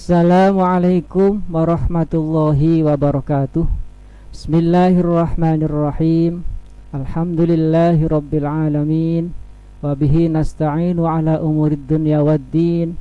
Assalamualaikum warahmatullahi wabarakatuh. Bismillahirrahmanirrahim. Alhamdulillahi rabbil alamin. Wabihi nasta'inu ala umurid dunya waddin.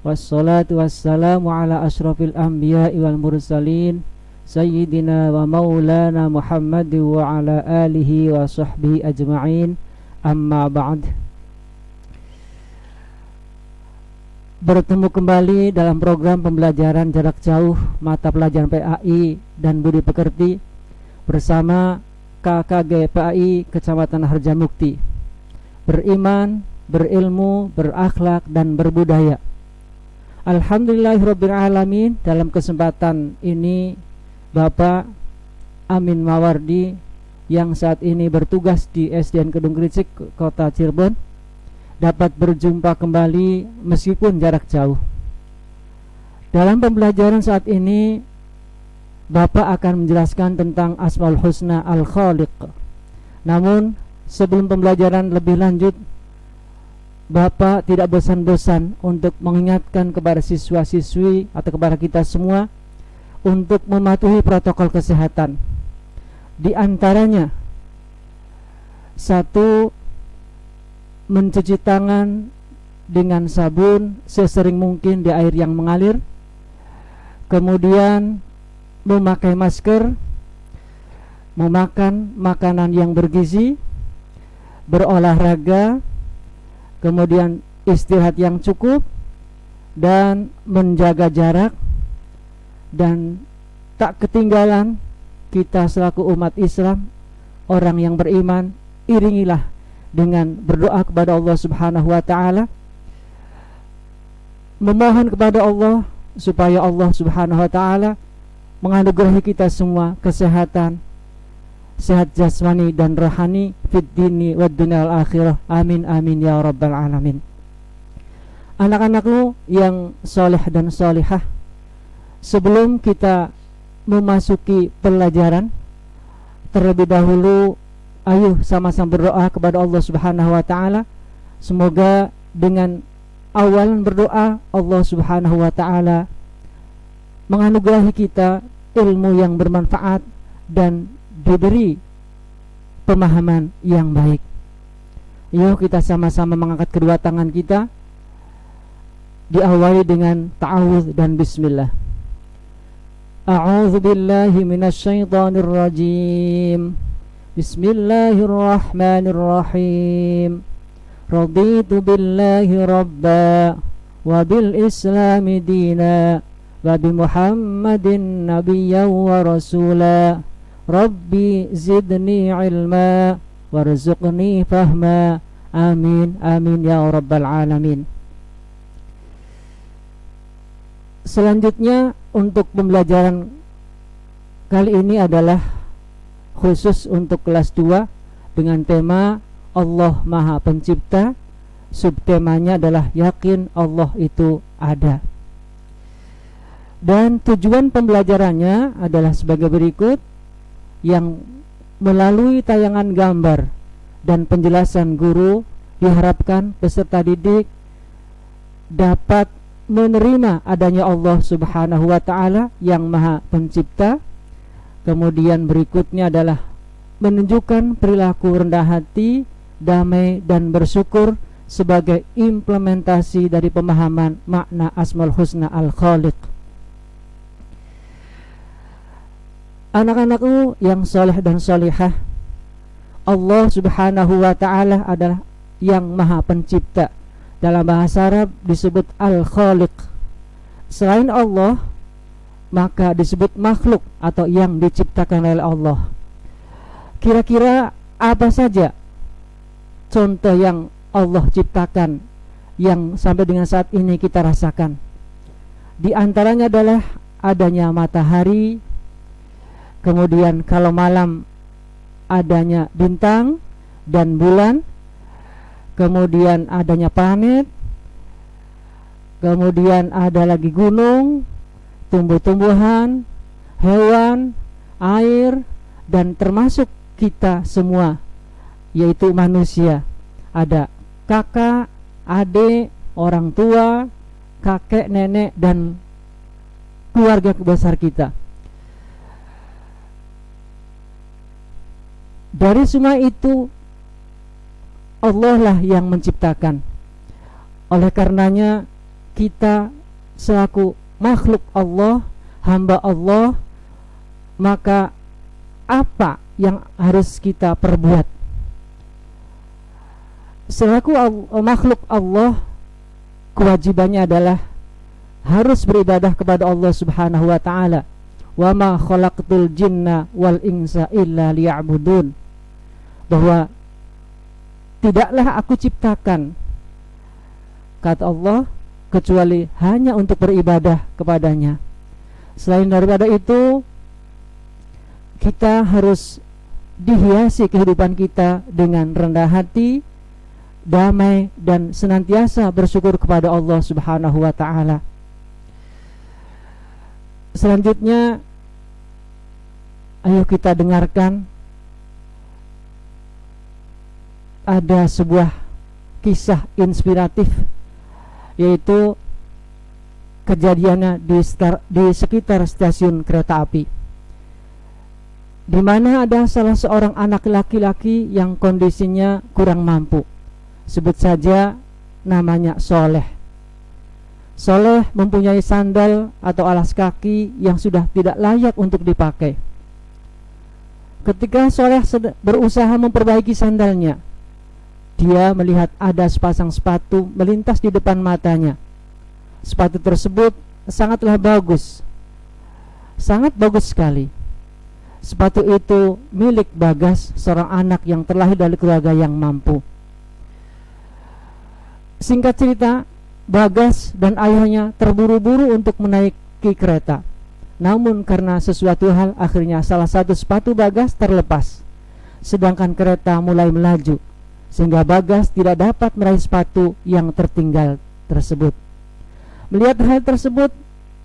Wassalatu wassalamu ala ashrafil anbiya'i wal mursalin, Sayyidina wa maulana Muhammad wa ala alihi wa sahbihi ajma'in. Amma ba'd. Bertemu kembali dalam program pembelajaran jarak jauh mata pelajaran PAI dan Budi Pekerti bersama KKG PAI Kecamatan Harjamukti. Beriman, berilmu, berakhlak, dan berbudaya. Alhamdulillahirabbil alamin. Dalam kesempatan ini Bapak Amin Mawardi yang saat ini bertugas di SDN Kedung Kricik, Kota Cirebon, dapat berjumpa kembali meskipun jarak jauh. Dalam pembelajaran saat ini Bapak akan menjelaskan tentang Asmaul Husna Al-Khaliq. Namun sebelum pembelajaran lebih lanjut, Bapak tidak bosan-bosan untuk mengingatkan kepada siswa-siswi atau kepada kita semua untuk mematuhi protokol kesehatan. Di antaranya, satu, mencuci tangan dengan sabun sesering mungkin di air yang mengalir. Kemudian memakai masker, memakan makanan yang bergizi, berolahraga, kemudian istirahat yang cukup, dan menjaga jarak. Dan tak ketinggalan, kita selaku umat Islam, orang yang beriman, iringilah dengan berdoa kepada Allah Subhanahu wa ta'ala, memohon kepada Allah supaya Allah Subhanahu wa ta'ala menganugerahi kita semua kesehatan, sehat jasmani dan rohani, fid dini wad dunya al akhirah. Amin amin ya rabbal alamin. Anak-anakku yang soleh dan solihah, sebelum kita memasuki pelajaran, terlebih dahulu ayo sama-sama berdoa kepada Allah Subhanahu wa ta'ala. Semoga dengan awalan berdoa, Allah Subhanahu wa ta'ala menganugerahi kita ilmu yang bermanfaat dan diberi pemahaman yang baik. Yuk kita sama-sama mengangkat kedua tangan kita, diawali dengan ta'awudz dan bismillah. A'udzu billahi minasyaitonir rajim. Bismillahirrahmanirrahim. Raditu billahi rabba wa bil islami dina wa bi Muhammadin nabiyyan wa rasula. Rabbi zidni ilma warzuqni fahma. Amin amin ya rabbal alamin. Selanjutnya untuk pembelajaran kali ini adalah khusus untuk kelas 2 dengan tema Allah Maha Pencipta. Subtemanya adalah yakin Allah itu ada. Dan tujuan pembelajarannya adalah sebagai berikut, yang melalui tayangan gambar dan penjelasan guru diharapkan peserta didik dapat menerima adanya Allah Subhanahu wa ta'ala yang Maha Pencipta. Kemudian berikutnya adalah menunjukkan perilaku rendah hati, damai, dan bersyukur sebagai implementasi dari pemahaman makna Asmaul Husna Al-Khaliq. Anak-anakku yang soleh dan solihah, Allah Subhanahu wa ta'ala adalah yang Maha Pencipta. Dalam bahasa Arab disebut Al-Khaliq. Selain Allah, maka disebut makhluk atau yang diciptakan oleh Allah. Kira-kira apa saja contoh yang Allah ciptakan yang sampai dengan saat ini kita rasakan? Di antaranya adalah adanya matahari, kemudian kalau malam adanya bintang dan bulan, kemudian adanya planet, kemudian ada lagi gunung, tumbuh-tumbuhan, hewan, air, dan termasuk kita semua, yaitu manusia. Ada kakak, adik, orang tua, kakek, nenek, dan keluarga besar kita. Dari semua itu Allah lah yang menciptakan. Oleh karenanya kita selaku makhluk Allah, hamba Allah, maka apa yang harus kita perbuat? Selaku makhluk Allah, kewajibannya adalah harus beribadah kepada Allah Subhanahu wa taala. Wa ma khalaqtul jinna wal insa illa liya'budun. Bahwa tidaklah aku ciptakan, kata Allah, kecuali hanya untuk beribadah kepadanya. Selain daripada itu, kita harus dihiasi kehidupan kita dengan rendah hati, damai, dan senantiasa bersyukur kepada Allah Subhanahu wa ta'ala. Selanjutnya, ayo kita dengarkan ada sebuah kisah inspiratif, yaitu kejadiannya di sekitar stasiun kereta api, di mana ada salah seorang anak laki-laki yang kondisinya kurang mampu. Sebut saja namanya Soleh. Soleh mempunyai sandal atau alas kaki yang sudah tidak layak untuk dipakai. Ketika Soleh berusaha memperbaiki sandalnya, dia melihat ada sepasang sepatu melintas di depan matanya. Sepatu tersebut sangatlah bagus, sangat bagus sekali. Sepatu itu milik Bagas, seorang anak yang terlahir dari keluarga yang mampu. Singkat cerita, Bagas dan ayahnya terburu-buru untuk menaiki kereta. Namun karena sesuatu hal, akhirnya salah satu sepatu Bagas terlepas, sedangkan kereta mulai melaju, sehingga Bagas tidak dapat meraih sepatu yang tertinggal tersebut. Melihat hal tersebut,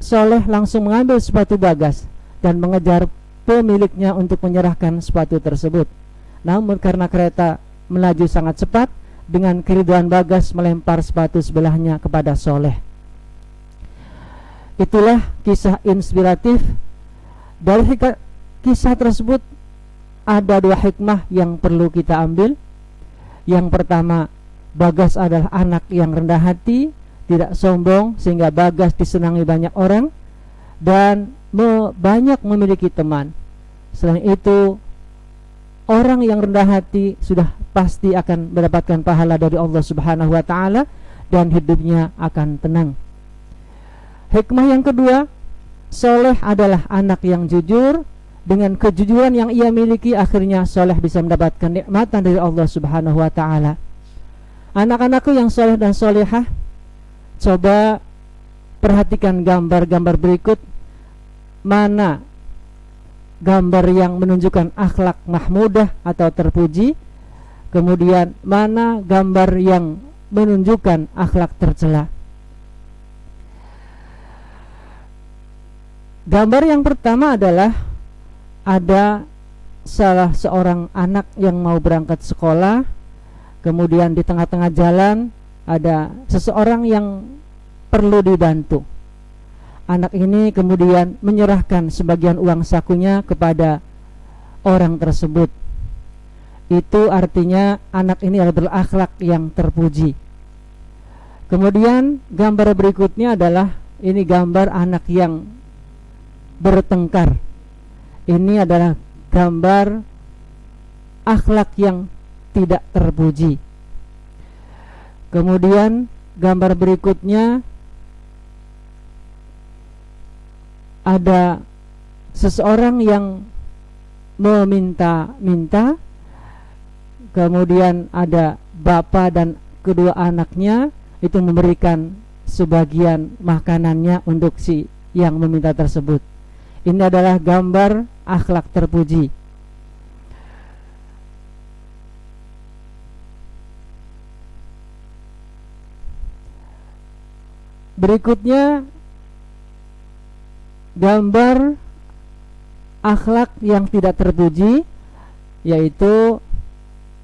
Soleh langsung mengambil sepatu Bagas dan mengejar pemiliknya untuk menyerahkan sepatu tersebut. Namun karena kereta melaju sangat cepat, dengan keriduan Bagas melempar sepatu sebelahnya kepada Soleh. Itulah kisah inspiratif. Dari kisah tersebut ada dua hikmah yang perlu kita ambil. Yang pertama, Bagas adalah anak yang rendah hati, tidak sombong, sehingga Bagas disenangi banyak orang dan banyak memiliki teman. Selain itu, orang yang rendah hati sudah pasti akan mendapatkan pahala dari Allah Subhanahu wa ta'ala dan hidupnya akan tenang. Hikmah yang kedua, Soleh adalah anak yang jujur. Dengan kejujuran yang ia miliki, akhirnya Soleh bisa mendapatkan nikmatan dari Allah Subhanahu wa ta'ala. Anak-anakku yang soleh dan solehah, coba perhatikan gambar-gambar berikut. Mana gambar yang menunjukkan akhlak mahmudah atau terpuji, kemudian mana gambar yang menunjukkan akhlak tercela. Gambar yang pertama adalah ada salah seorang anak yang mau berangkat sekolah, kemudian di tengah-tengah jalan ada seseorang yang perlu dibantu. Anak ini kemudian menyerahkan sebagian uang sakunya kepada orang tersebut. Itu artinya anak ini adalah berakhlak yang terpuji. Kemudian gambar berikutnya adalah ini gambar anak yang bertengkar. Ini adalah gambar akhlak yang tidak terpuji. Kemudian gambar berikutnya ada seseorang yang meminta-minta. Kemudian ada bapak dan kedua anaknya itu memberikan sebagian makanannya untuk si yang meminta tersebut. Ini adalah gambar akhlak terpuji. Berikutnya gambar akhlak yang tidak terpuji, yaitu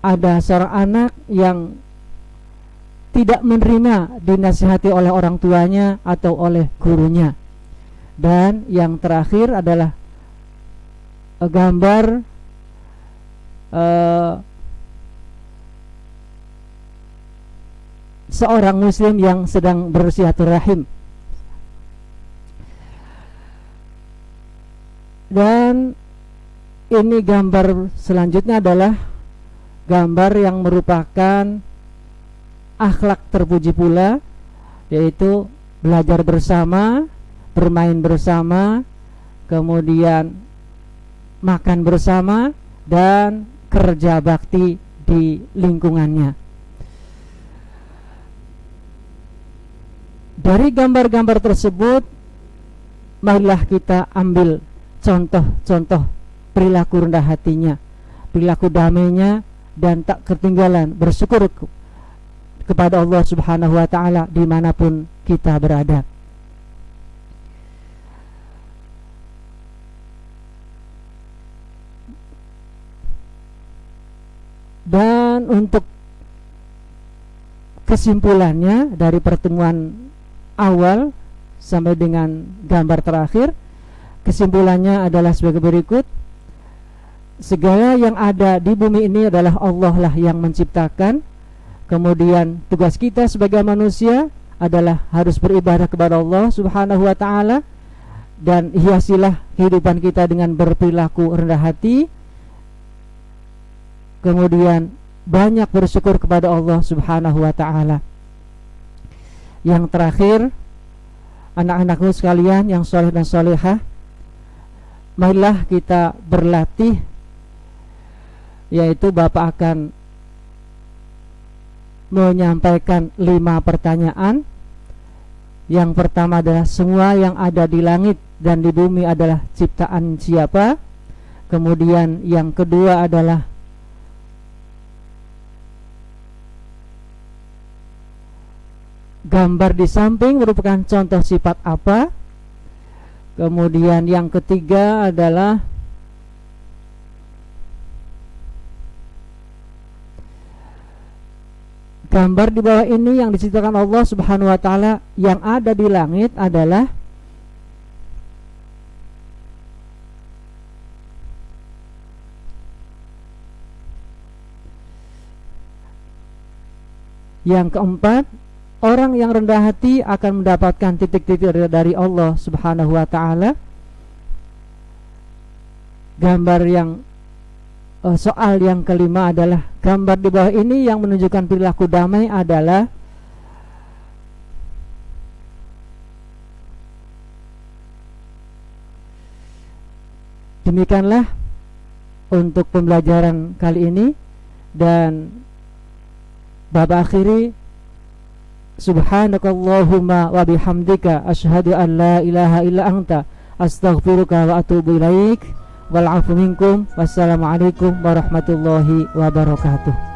ada seorang anak yang tidak menerima dinasihati oleh orang tuanya atau oleh gurunya. Dan yang terakhir adalah gambar seorang muslim yang sedang bersilaturahim. Dan ini gambar selanjutnya adalah gambar yang merupakan akhlak terpuji pula, yaitu belajar bersama, bermain bersama, kemudian makan bersama, dan kerja bakti di lingkungannya. Dari gambar-gambar tersebut, marilah kita ambil contoh-contoh perilaku rendah hatinya, perilaku damainya, dan tak ketinggalan bersyukur kepada Allah Subhanahu wa ta'ala dimanapun kita berada. Dan untuk kesimpulannya dari pertemuan awal sampai dengan gambar terakhir, kesimpulannya adalah sebagai berikut. Segala yang ada di bumi ini adalah Allah lah yang menciptakan. Kemudian tugas kita sebagai manusia adalah harus beribadah kepada Allah Subhanahu wa ta'ala, dan hiasilah kehidupan kita dengan berperilaku rendah hati. Kemudian banyak bersyukur kepada Allah Subhanahu wa ta'ala. Yang terakhir, anak-anakku sekalian yang soleh dan solehah, marilah kita berlatih, yaitu Bapak akan menyampaikan 5 pertanyaan. Yang pertama adalah semua yang ada di langit dan di bumi adalah ciptaan siapa? Kemudian yang kedua adalah gambar di samping merupakan contoh sifat apa? Kemudian yang ketiga adalah gambar di bawah ini yang diciptakan Allah Subhanahu wa ta'ala, yang ada di langit adalah yang keempat, orang yang rendah hati akan mendapatkan titik-titik dari Allah Subhanahu wa ta'ala. Gambar yang soal yang kelima adalah gambar di bawah ini yang menunjukkan perilaku damai adalah demikianlah untuk pembelajaran kali ini, dan Bapak akhiri, subhanakallahumma wa bihamdika asyhadu an la ilaha illa anta astaghfiruka wa atubu ilaik. Wal afu minkum. Wassalamualaikum warahmatullahi wabarakatuh.